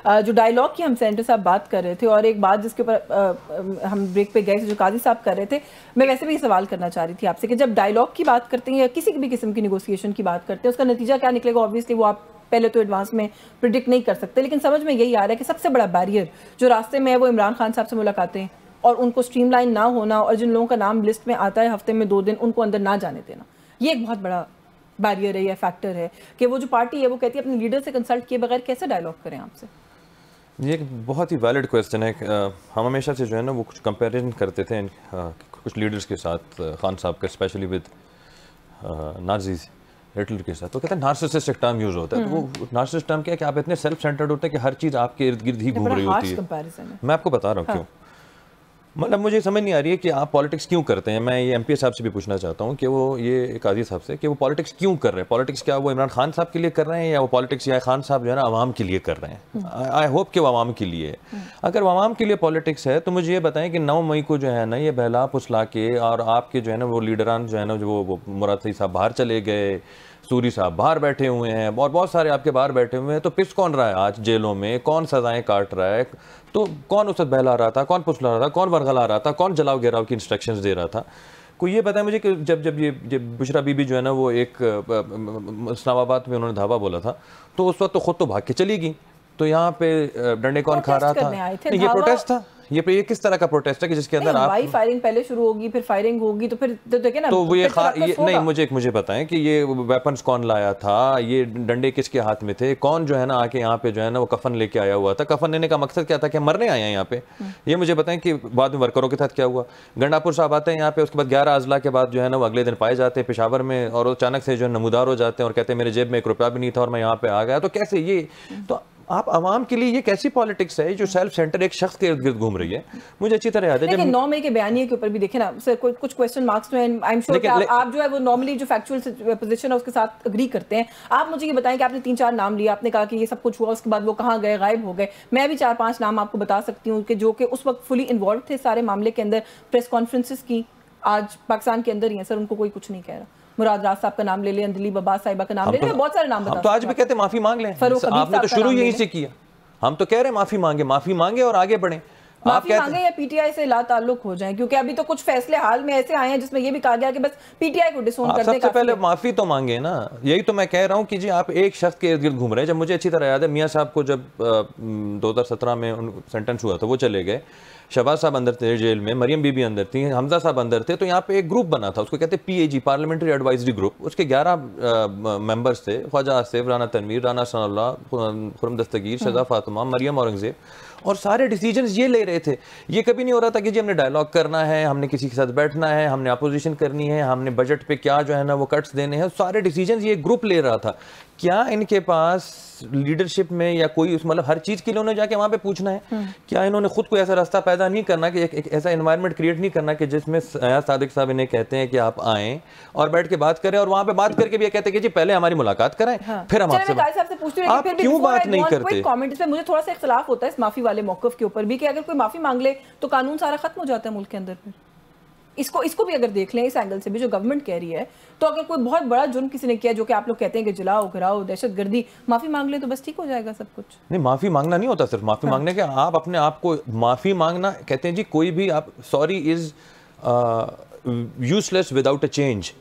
جو ڈائیلاگ کی ہم سینٹر صاحب بات کر رہے تھے، اور ایک بات جس کے اوپر ہم بریک پہ گئے تھے جو قاضی صاحب کر رہے تھے، میں ویسے بھی سوال کرنا چاہ رہی تھی آپ سے کہ جب ڈائیلاگ کی بات کرتے ہیں یا کسی بھی قسم کی نیگوسیشن کی بات کرتے ہیں، اس کا نتیجہ کیا نکلے گا آبویسلی وہ آپ پہلے تو ایڈوانس میں پریڈکٹ نہیں کر سکتے، لیکن سمجھ میں یہی آ رہا ہے کہ سب سے بڑا بیریئر جو راستے میں ہے وہ عمران خان صاحب سے ملاقاتیں اور ان کو سٹریم لائن نہ ہونا، اور جن لوگوں کا نام لسٹ میں آتا ہے ہفتے میں 2 دن ان کو اندر نہ جانے دینا، یہ ایک بہت بڑا بیریئر ہے یا فیکٹر ہے کہ وہ جو پارٹی ہے وہ کہتی ہے اپنے لیڈر سے کنسلٹ کیے بغیر کیسے ڈائیلاگ کریں آپ سے. یہ ایک بہت ہی ویلڈ کویسچن ہے. ہم ہمیشہ سے جو ہے نا وہ کچھ کمپیریزن کرتے تھے کچھ لیڈرز کے ساتھ، خان صاحب کا اسپیشلی ود نازی ہٹلر کے ساتھ. تو کہتے ہیں نارسسسٹک ٹرم یوز ہوتا ہے. تو وہ نارسسسٹ ٹرم کیا ہے کہ آپ اتنے سیلف سینٹرڈ ہوتے ہیں کہ ہر چیز آپ کے ارد گرد ہی گھوم رہی ہوتی ہے. میں آپ کو بتا رہا ہوں کیوں. مطلب مجھے سمجھ نہیں آ رہی ہے کہ آپ پالیٹکس کیوں کرتے ہیں. میں یہ ایم پی اے صاحب سے بھی پوچھنا چاہتا ہوں کہ وہ یہ قاضی صاحب سے کہ وہ پالیٹکس کیوں کر رہے ہیں. پالیٹکس کیا وہ عمران خان صاحب کے لیے کر رہے ہیں یا وہ پالیٹکس یا خان صاحب جو ہے نا عوام کے لیے کر رہے ہیں. آئی ہوپ کہ وہ عوام کے لیے ہے. اگر وہ عوام کے لیے پالیٹکس ہے تو مجھے یہ بتائیں کہ 9 مئی کو جو ہے نا یہ بہلا پھسلا کے اور آپ کے جو ہے نا وہ لیڈران جو ہے نا وہ مراد صاحب باہر چلے گئے، سوری صاحب باہر بیٹھے ہوئے ہیں اور بہت سارے آپ کے باہر بیٹھے ہوئے ہیں. تو پس کون رہا ہے آج جیلوں میں؟ کون سزائیں کاٹ رہا ہے؟ تو کون اسے بہلا رہا تھا؟ کون پھسلا رہا تھا؟ کون ورغلا رہا تھا؟ کون جلاؤ گراؤ کی انسٹرکشنز دے رہا تھا؟ کوئی یہ بتائیں مجھے کہ جب یہ بشرا بی بی جو ہے نا وہ ایک اسلام آباد میں انہوں نے دھاوا بولا تھا تو اس وقت تو خود تو بھاگ کے چلی گئی. تو یہاں پہ ڈنڈے کون کھا رہا تھا؟ نہیں، یہ پروٹیسٹ تھا. یہ کس طرح کا پروٹیسٹ ہے کہ جس کے اندر آپ فائرنگ پہلے شروع ہوگی پھر فائرنگ ہوگی تو پھر دیکھیں نا. تو وہ نہیں مجھے بتائیں کہ یہ ویپنز کون لایا تھا؟ یہ ڈنڈے کس کے ہاتھ میں تھے؟ کون جو ہے نا آ کے یہاں پہ جو ہے نا وہ کفن لے کے آیا ہوا تھا؟ کفن لینے کا مقصد کیا تھا کہ مرنے آئے ہیں یہاں پہ؟ یہ مجھے بتائیں کہ بعد میں ورکروں کے ساتھ کیا ہوا؟ گنڈاپور صاحب آتے ہیں یہاں پہ، اس کے بعد 11 اضلاع کے بعد جو ہے نا وہ اگلے دن پائے جاتے ہیں پشاور میں اور اچانک سے جو ہے نمودار ہو جاتے ہیں اور کہتے ہیں میرے جیب میں 1 روپیہ بھی نہیں تھا اور میں یہاں پہ آ گیا. تو کیسے یہ تو آپ عوام کے لیے یہ کیسی پالیٹکس ہے جو سیلف سینٹر ایک شخص کے ارد گرد گھوم رہی ہے؟ مجھے اچھی طرح یاد ہے لیکن 9 مئی کے بیانیے کے اوپر بھی دیکھیں نا سر کچھ کویسچن مارکس تو ہیں. آئی ایم شیور کہ آپ جو ہے وہ نارملی جو فیکچوئل پوزیشن ہے اس کے ساتھ اگری کرتے ہیں. آپ مجھے یہ بتائیں کہ آپ نے 3-4 نام لیے، آپ نے کہا کہ یہ سب کچھ ہوا، اس کے بعد وہ کہاں گئے، غائب ہو گئے. میں بھی 4-5 نام آپ کو بتا سکتی ہوں کہ جو کہ اس وقت فلی انوالو تھے سارے معاملے کے اندر. پریس کانفرنسز کی آج پاکستان کے اندر ہی ہیں سر، ان کو کوئی کچھ نہیں کہہ رہا. مراد راز صاحب کا نام لے لیں، اندلیب عباس صاحبہ کا نام لے لیں، بہت سارے نام بتا. ہم تو آج بھی کہتے ہیں معافی مانگ لیں. آپ نے تو شروع یہی سے کیا. ہم تو کہہ رہے ہیں معافی مانگے اور آگے بڑھیں. معافی مانگے یا پی ٹی آئی سے لا تعلق ہو جائیں، کیونکہ ابھی تو کچھ فیصلے حال میں ایسے آئے ہیں جس میں یہ بھی کہا گیا کہ بس پی ٹی آئی کو ڈسون کر دیں. سب سے پہلے معافی تو مانگے نا. یہی تو میں کہہ رہا ہوں کہ جی آپ ایک شخص کے ارد گرد گھوم رہے ہیں. جب مجھے اچھی طرح یاد ہے میاں صاحب کو جب 2017 میں سینٹنس ہوا تھا وہ چلے گئے، شہباز صاحب اندر تھے جیل میں، مریم بی بی اندر تھی، حمزہ صاحب اندر تھے. تو یہاں پہ ایک گروپ بنا تھا، اس کو کہتے ہیں پی اے جی، پارلیمنٹری ایڈوائزری گروپ. اس کے 11 ممبرز تھے، خواجہ آصف، رانا تنویر، رانا ثناء اللہ، خرم دستگیر، شہزاد فاطمہ، مریم اورنگزیب. اور سارے ڈیسیجنز یہ لے رہے تھے. یہ کبھی نہیں ہو رہا تھا کہ جی ہم نے ڈائیلاگ کرنا ہے، ہم نے کسی کے ساتھ بیٹھنا ہے، ہم نے اپوزیشن کرنی ہے، ہم نے بجٹ پہ کیا جو ہے نا وہ کٹس دینے ہیں. سارے ڈیسیجنز یہ گروپ لے رہا تھا. کیا ان کے پاس لیڈرشپ میں یا کوئی مطلب ہر چیز کے لیے انہوں نے جا کے وہاں پہ پوچھنا ہے؟ کیا انہوں نے خود کو ایسا راستہ پیدا نہیں کرنا کہ ایک ایسا انوائرمنٹ کریٹ نہیں کرنا کہ جس میں صادق صاحب انہیں کہتے ہیں کہ آپ آئیں اور بیٹھ کے بات کریں اور وہاں پہ بات کر کے بھی یہ کہتے ہیں کہ جی پہلے ہماری ملاقات کرائیں پھر ہم آپ سے آپ کیوں بات نہیں کرتے؟ کامنٹس میں مجھے تھوڑا سا اختلاف ہوتا ہے اس معافی والے موقف کے اوپر بھی کہ اگر کوئی معافی مانگ لے تو قانون سارا ختم ہو جاتا ہے ملک کے اندر. پھر اس کو بھی اگر دیکھ لیں اس اینگل سے بھی جو گورنمنٹ کہہ رہی ہے، تو اگر کوئی بہت بڑا جرم کسی نے کیا جو کہ آپ لوگ کہتے ہیں کہ جلاؤ گھراؤ دہشت گردی، معافی مانگ لیں تو بس ٹھیک ہو جائے گا سب کچھ. نہیں، معافی مانگنا نہیں ہوتا صرف. معافی مانگنے کے آپ اپنے آپ کو معافی مانگنا کہتے ہیں جی کوئی بھی آپ sorry is use less without a change.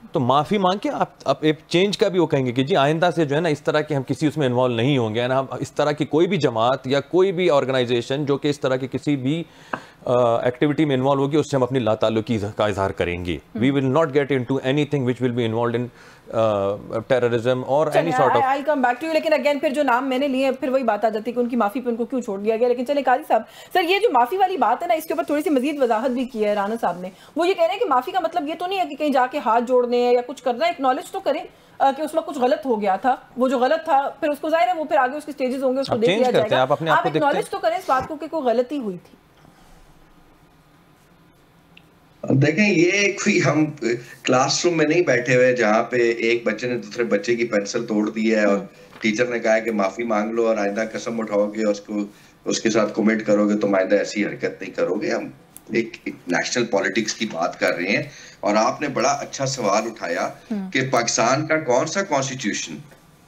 تو معافی مانگ کے آپ ایک چینج کا بھی وہ کہیں گے کہ جی آئندہ سے جو ہے نا اس طرح کے ہم کسی اس میں انوالو نہیں ہوں گے. ہم اس طرح کی کوئی بھی جماعت یا کوئی بھی آرگنائزیشن جو کہ اس طرح کی کسی بھی ایکٹیویٹی میں انوالو ہوگی اس سے ہم اپنی لا تعلقی کا اظہار کریں گے. We will not get into anything which will be involved in terrorism اور any sort of. I'll come back to you. لیکن اگین پھر جو نام میں نے لیے پھر وہی بات آ جاتی ہے کہ ان کی معافی پہ ان کو کیوں چھوڑ دیا گیا. لیکن چلے قاضی صاحب سر یہ جو معافی والی بات ہے نا اس کے اوپر تھوڑی سی مزید وضاحت بھی کی ہے رانا صاحب نے. وہ یہ کہہ رہے ہیں کہ معافی کا مطلب یہ تو نہیں ہے کہ کہیں جا کے ہاتھ جوڑنے یا کچھ کرنا ہے، اکنالج تو کریں کہ اس وقت کچھ غلط ہو گیا تھا. وہ جو غلط تھا پھر اس کو ظاہر ہے وہ پھر آگے اس کے سٹیجز ہوں گے، اس کو دیکھ لیا جائے گا. آپ اکنالج تو کریں اس بات کو کہ کوئی غلطی ہوئی تھی. دیکھیں یہ کوئی ہم کلاس روم میں نہیں بیٹھے ہوئے جہاں پہ ایک بچے نے دوسرے بچے کی پینسل توڑ دی ہے اور ٹیچر نے کہا ہے کہ معافی مانگ لو اور آئندہ قسم اٹھاؤ گے اس کے ساتھ کمٹ کرو گے تو آئندہ ایسی حرکت نہیں کرو گے. ہم ایک نیشنل پالیٹکس کی بات کر رہے ہیں اور آپ نے بڑا اچھا سوال اٹھایا کہ پاکستان کا کون سا کانسٹیٹیوشن،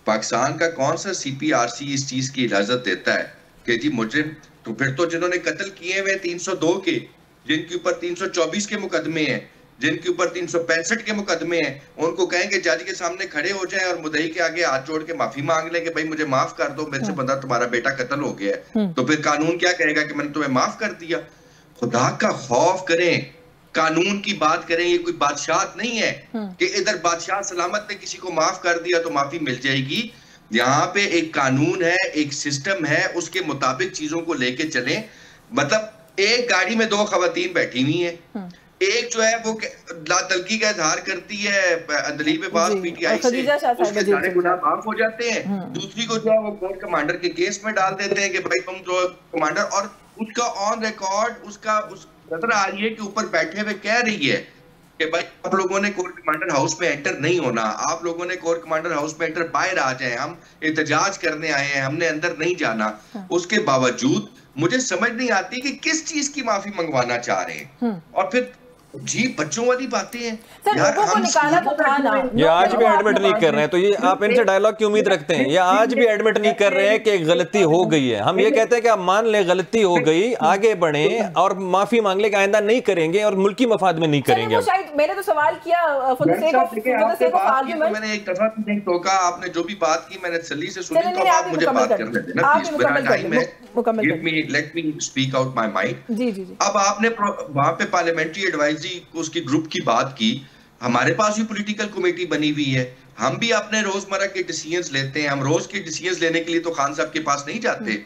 پاکستان کا کون سا CPRC اس چیز کی اجازت دیتا ہے کہ جی مجرم تو پھر تو جنہوں نے قتل کیے ہوئے 302 کے، جن کے اوپر 324 کے مقدمے ہیں، جن کے اوپر 365 کے مقدمے ہیں، ان کو کہیں کہ جج کے سامنے کھڑے ہو جائیں اور مدعی کے آگے ہاتھ جوڑ کے معافی مانگ لیں کہ بھائی مجھے معاف کر دو، میرے سے بندہ تمہارا بیٹا قتل ہو گیا ہے، تو پھر قانون کیا کہے گا کہ میں نے تمہیں معاف کر دیا؟ خدا کا خوف کریں، قانون کی بات کریں. یہ کوئی بادشاہت نہیں ہے کہ ادھر بادشاہ سلامت نے کسی کو معاف کر دیا تو معافی مل جائے گی. یہاں پہ ایک قانون ہے، ایک سسٹم ہے، اس کے مطابق چیزوں کو لے کے چلیں. مطلب ایک گاڑی میں 2 خواتین بیٹھی ہوئی ہیں، ایک جو ہے وہ لا تلقی کا اظہار کرتی ہے اندلیب باز پی ٹی آئی سے، اس کے سارے گناہ معاف ہو جاتے ہیں. دوسری کو جو ہے وہ کورٹ کمانڈر کے کیس میں ڈال دیتے ہیں کہ بھائی تم جو کمانڈر، اور اس کا آن ریکارڈ اس نظر آ رہی ہے کہ اوپر بیٹھے ہوئے کہہ رہی ہے کہ بھائی آپ لوگوں نے کورٹ کمانڈر ہاؤس میں انٹر نہیں ہونا، آپ لوگوں نے کورٹ کمانڈر ہاؤس میں انٹر باہر آ جائیں، ہم احتجاج کرنے آئے ہیں، ہم نے اندر نہیں جانا. اس کے باوجود مجھے سمجھ نہیں آتی کہ کس چیز کی معافی منگوانا چاہ رہے ہیں. اور پھر جی بچوں والی باتیں ہیں یار. یہ آج بھی ایڈمٹ نہیں کر رہے ہیں، تو یہ آپ ان سے ڈائیلاگ کی امید رکھتے ہیں؟ یہ آج بھی ایڈمٹ نہیں کر رہے ہیں کہ غلطی ہو گئی ہے. ہم یہ کہتے ہیں کہ آپ مان لیں غلطی ہو گئی، آگے بڑھیں اور معافی مانگ لیں کہ آئندہ نہیں کریں گے اور ملکی مفاد میں نہیں کریں گے. میں نے تو سوال کیا میں نے ایک دفعہ بھی نہیں ٹوکا، آپ نے جو بھی بات کی میں نے تسلی سے سنی، تو آپ مجھے بات کرنے دینا پلیز، میرا ٹائم ہے، let me speak out my mind. اب آپ نے وہاں پہ پارلیمنٹری ایڈوائزری اس کی گروپ کی بات کی. ہمارے پاس بھی پولیٹیکل کمیٹی بنی ہوئی ہے، ہم بھی اپنے روزمرہ کے ڈیسیژنز لیتے ہیں. ہم روز کے ڈیسیژنز لینے کے لیے تو خان صاحب کے پاس نہیں جاتے.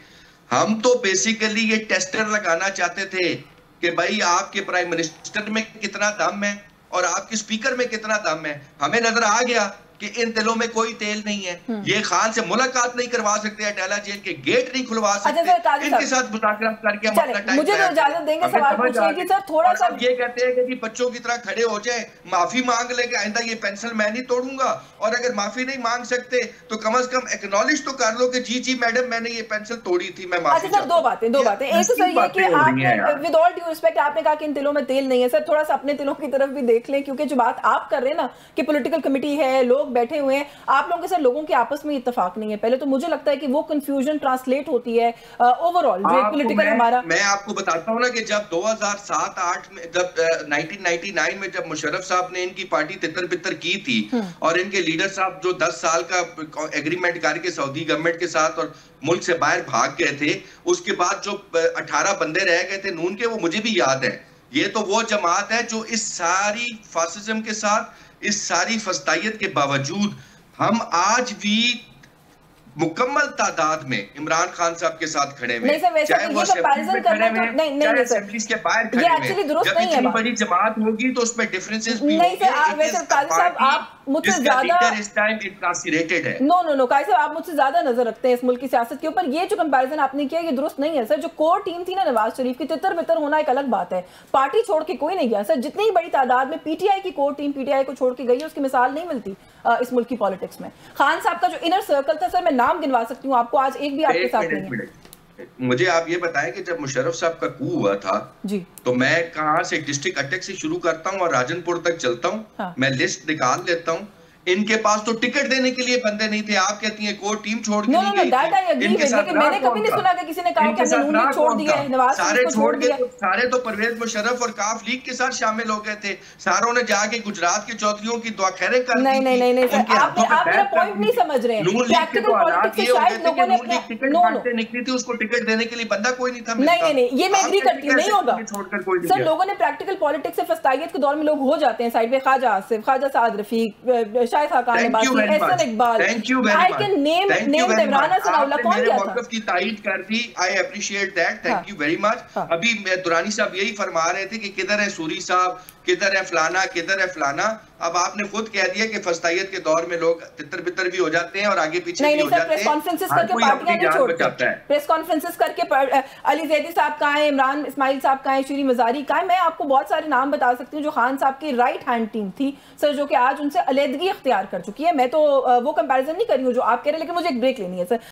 ہم تو بیسیکلی یہ ٹیسٹر لگانا چاہتے تھے کہ بھائی آپ کے پرائم منسٹر میں کتنا دم ہے اور آپ کے سپیکر میں کتنا دم ہے. ہمیں نظر آ گیا کہ ان دلوں میں کوئی تیل نہیں ہے. یہ خان سے ملاقات نہیں کروا سکتے، اٹیلا جیل کے گیٹ نہیں کھلوا سکتے، ان کے ساتھ مذاکرات کر کے ہم اپنا ٹائم مجھے تو اجازت دیں گے سوال پوچھنے کی سر تھوڑا سا. یہ کہتے ہیں کہ بچوں کی طرح کھڑے ہو جائیں، معافی مانگ لے کہ آئندہ یہ پینسل میں نہیں توڑوں گا، اور اگر معافی نہیں مانگ سکتے تو کم از کم ایکنالج تو کر لو کہ جی میڈم میں نے یہ پینسل توڑی تھی، میں معافی چاہتا ہوں. دو باتیں. ایک تو سر یہ کہ آپ نے ود آل ڈیو ریسپیکٹ آپ نے کہا کہ ان دلوں میں تیل نہیں ہے. سر تھوڑا سا اپنے دلوں کی طرف بھی دیکھ لیں، کیونکہ جو بات آپ کر رہے ہیں نا کہ پولیٹیکل کمیٹی ہے، لوگ بیٹھے ہوئے ہیں، آپ لوگوں کے ساتھ لوگوں کے آپس میں اتفاق نہیں ہے. پہلے تو مجھے لگتا ہے کہ وہ کنفیوژن ٹرانسلیٹ ہوتی ہے اوور آل جو ایک پولیٹیکل ہمارا. میں آپ کو بتاتا ہوں نا کہ جب 2007-8 میں، جب 1999 میں جب مشرف صاحب نے ان کی پارٹی تتر بتر کی تھی اور ان کے لیڈر صاحب جو 10 سال کا ایگریمنٹ کر کے سعودی گورنمنٹ کے ساتھ اور ملک سے باہر بھاگ گئے تھے، اس کے بعد جو 18 بندے رہ گئے تھے نون کے، وہ مجھے بھی یاد ہے. یہ تو وہ جماعت ہے جو اس ساری فاسزم کے ساتھ، اس ساری فسطائیت کے باوجود ہم آج بھی مکمل تعداد میں عمران خان صاحب کے ساتھ کھڑے ہوئے، چاہے وہ اسمبلیز میں کھڑے ہوئے، چاہے اسمبلیز کے باہر کھڑے ہوئے. جب اتنی بڑی جماعت ہوگی تو اس میں ڈیفرنسز بھی ہوں گے. مجھ سے زیادہ قائد صاحب آپ مجھ سے زیادہ نظر رکھتے ہیں اس ملک کی سیاست کے اوپر. یہ جو کمپیریزن آپ نے کیا یہ درست نہیں ہے سر. جو کور ٹیم تھی نا نواز شریف کی، تتر بتر ہونا ایک الگ بات ہے، پارٹی چھوڑ کے کوئی نہیں گیا سر. جتنی بڑی تعداد میں پی ٹی آئی کی core team P T I کو چھوڑ کے گئی ہے، اس کی مثال نہیں ملتی اس ملک کی پالیٹکس میں. خان صاحب کا جو انر سرکل تھا سر، میں نام گنوا سکتی ہوں آپ کو، آج ایک بھی آپ کے ساتھ نہیں ہے. مجھے آپ یہ بتائیں کہ جب مشرف صاحب کا کو ہوا تھا جی تو میں کہاں سے ڈسٹرکٹ اٹیک سے شروع کرتا ہوں اور راجن پور تک چلتا ہوں، میں لسٹ نکال لیتا ہوں. ان کے پاس تو ٹکٹ دینے کے لیے بندے نہیں تھے. آپ کہتی ہیں کور ٹیم چھوڑ کے نہیں گئی تھی. ان کے ساتھ میں نے کبھی نہیں سنا کہ کسی نے کہا کہ ہم نے نون لیگ چھوڑ دیا ہے، نواز شریف کو چھوڑ دیا. سارے تو پرویز مشرف اور کاف لیگ کے ساتھ شامل ہو گئے تھے. ساروں نے جا کے گجرات کے چودھریوں کی دعا خیریں کر دی. نہیں سر، آپ میرا پوائنٹ نہیں سمجھ رہے ہیں. نون لیگ کے تو حالات یہ ہوتے تھے کہ نون لیگ ٹکٹ بانٹتے نکلی تھی، اس کو ٹکٹ دینے کے لیے بندہ کوئی نہیں تھا. نہیں یہ میں ایگری کرتی ہوں، نہیں ہوگا سر. لوگوں نے پریکٹیکل پالیٹکس سے فسطائیت کے دور میں لوگ ہو جاتے ہیں سائڈ پہ. خواجہ آصف، خواجہ سعد رفیق، Shahid Khaqan Abbasi, Ahsan Iqbal. Thank you very much. آپ نے میرے موقف کی تائید کر دی. I appreciate that. Thank you very much. ابھی دورانی صاحب یہی فرما رہے تھے کہ کدھر ہے سوری صاحب، کدھر ہے فلانا، کدھر ہے فلانا. اب آپ نے خود کہہ دیا کہ فسطائیت کے دور میں لوگ تتر بتر بھی ہو جاتے ہیں اور آگے پیچھے بھی ہو جاتے ہیں. پریس کانفرنسز کر کے پارٹیاں نہیں چھوڑتے. پریس کانفرنسز کر کے علی زیدی صاحب کہاں ہیں، عمران اسماعیل صاحب کہاں ہیں، شیری مزاری کہاں ہیں. میں آپ کو بہت سارے نام بتا سکتی ہوں جو خان صاحب کی رائٹ ہینڈ ٹیم تھی سر، جو کہ آج ان سے علیحدگی اختیار کر چکی ہے. میں تو وہ کمپیریزن نہیں کر رہی ہوں جو آپ کہہ رہے ہیں، لیکن مجھے ایک بریک لینی ہے سر.